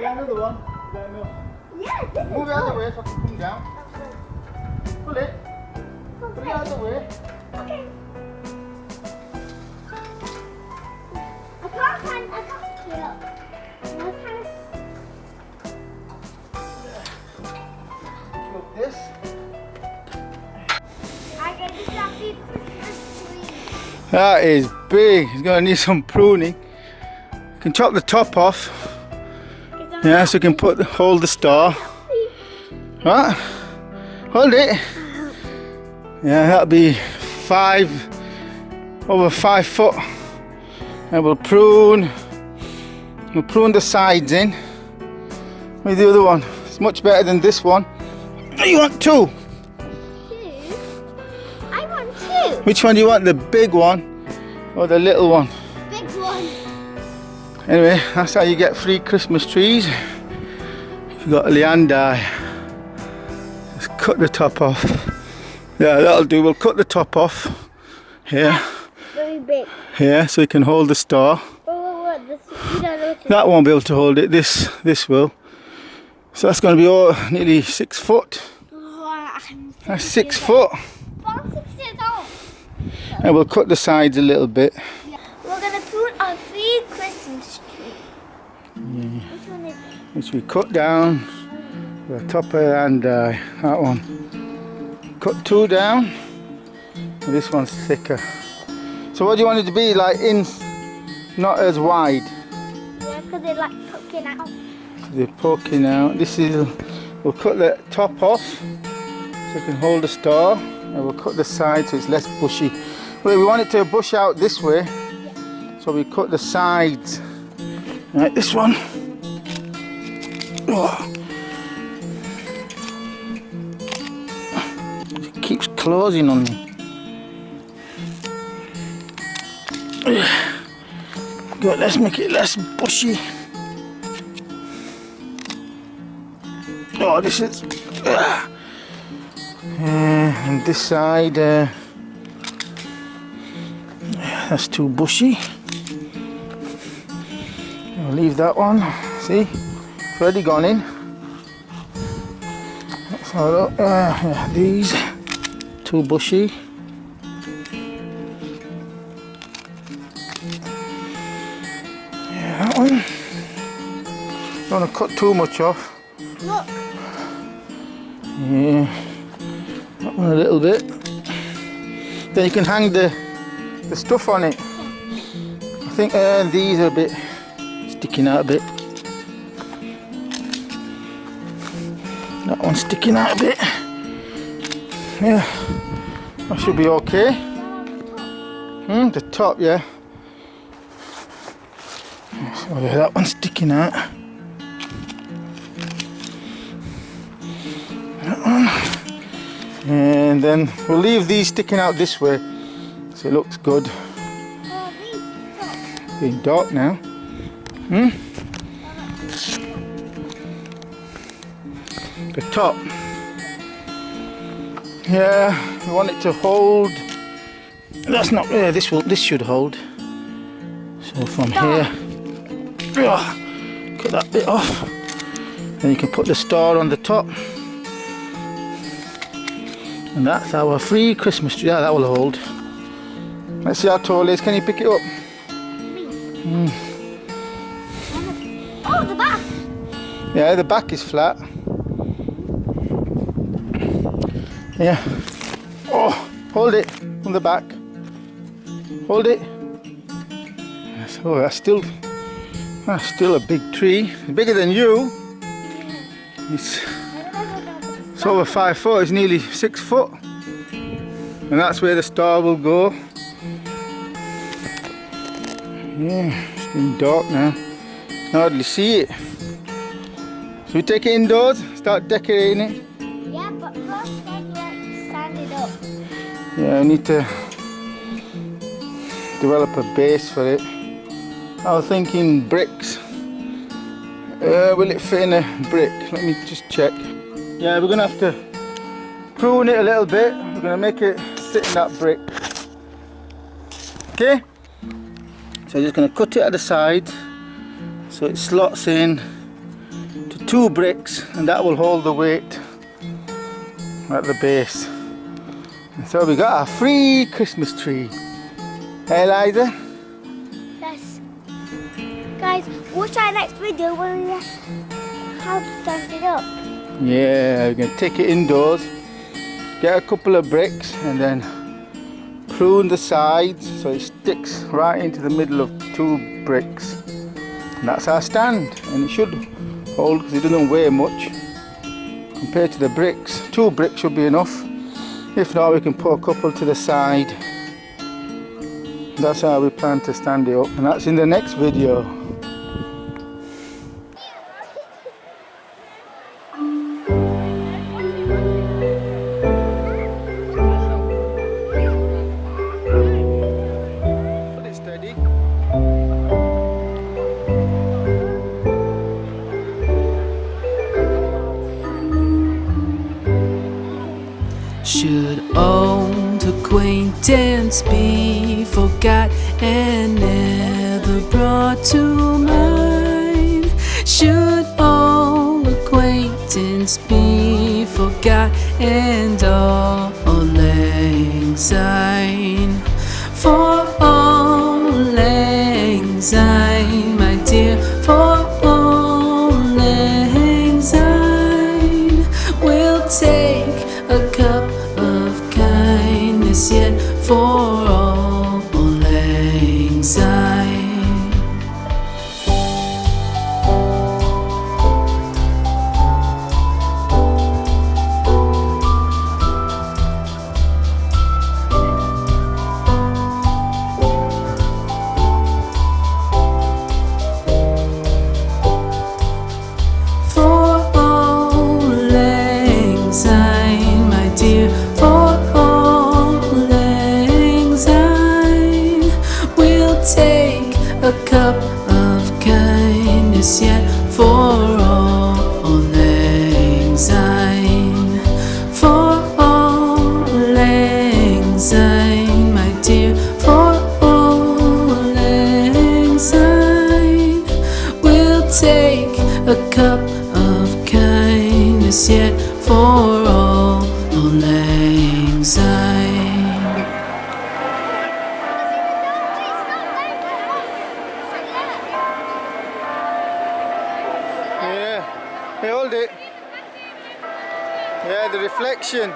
Yeah, another one. Is that enough? Yeah, this Move is it out of the good. way so I can come down. Pull it. Pull it out of the way. Okay. I can't kill. Look this. I get this happy Christmas tree. That is big. It's going to need some pruning. You can chop the top off. Yeah, so you can hold the star. Right? Hold it. Yeah, that'll be over 5 foot. And we'll prune the sides in. With the other one. It's much better than this one. You want 2? 2? I want 2. Which one do you want? The big one or the little one? Big one. Anyway, that's how you get free Christmas trees. You've got leander. Let's cut the top off. Yeah, that'll do. We'll cut the top off here. Very big. Here, so you can hold the star. Oh, this, you don't know what to That won't be able to hold it. This will. So that's going to be nearly 6 foot. That's 6 foot. I'm 6 years old. And we'll cut the sides a little bit. Yeah. We're going to put a free Christmas tree. Yeah. Which one is it? Which we cut down. The top and that one. Cut 2 down. And this one's thicker. So what do you want it to be? Like not as wide. Yeah, because they're like poking out. They're poking out. We'll cut the top off so you can hold the star, and we'll cut the side so it's less bushy. Well, we want it to bush out this way, so we cut the sides. Right, this one. Oh. It keeps closing on me. Good, let's make it less bushy. Oh, this is. And this side, that's too bushy. I'll leave that one. See, it's already gone in. So these too bushy. Yeah, that one. Don't want to cut too much off. Look. Yeah, that one a little bit. Then you can hang the stuff on it. I think these are a bit sticking out a bit. That one's sticking out a bit. Yeah, that should be okay. The top, yeah. So yeah, that one's sticking out. And then we'll leave these sticking out this way so it looks good. Being dark now. The top. Yeah, we want it to hold. That's not there. This should hold. So from here, cut that bit off. Then you can put the star on the top. And that's our free Christmas tree. Yeah, that will hold. Let's see how tall it is. Can you pick it up? Oh, the back. Yeah, the back is flat. Yeah. Oh, hold it from the back. Hold it. Oh, that's still a big tree. It's bigger than you. It's over 5 foot. It's nearly 6 foot. And that's where the star will go. Yeah, it's getting dark now. I can hardly see it. Should we take it indoors? Start decorating it? Yeah, but first then you stand it up. Yeah, I need to develop a base for it. I was thinking bricks. Will it fit in a brick? Let me just check. Yeah, we're gonna have to prune it a little bit. We're gonna make it sit in that brick. Okay? So I'm just gonna cut it at the side so it slots in 2 bricks, and that will hold the weight at the base. And so we got our free Christmas tree. Hey Eliza? Yes. Guys, watch our next video when we how to stand it up. Yeah, we're going to take it indoors, get a couple of bricks and then prune the sides so it sticks right into the middle of 2 bricks. And that's our stand, and it should hold because it doesn't weigh much compared to the bricks. 2 bricks should be enough. If not, we can put a couple to the side. That's how we plan to stand it up, and that's in the next video. Hold it steady. Should old acquaintance be forgot and never brought to mind? Should old acquaintance be forgot and all lang syne? For all lang syne, my dear, for all lang syne, we'll take a cup of kindness yet for all lang syne. For all lang syne, my dear, for all lang syne, we'll take a cup of kindness yet for all lang syne. For all lang syne, my dear, for all lang syne, we'll take a cup of kindness yet for all lang syne. Yeah, hey, hold it. Yeah, the reflection.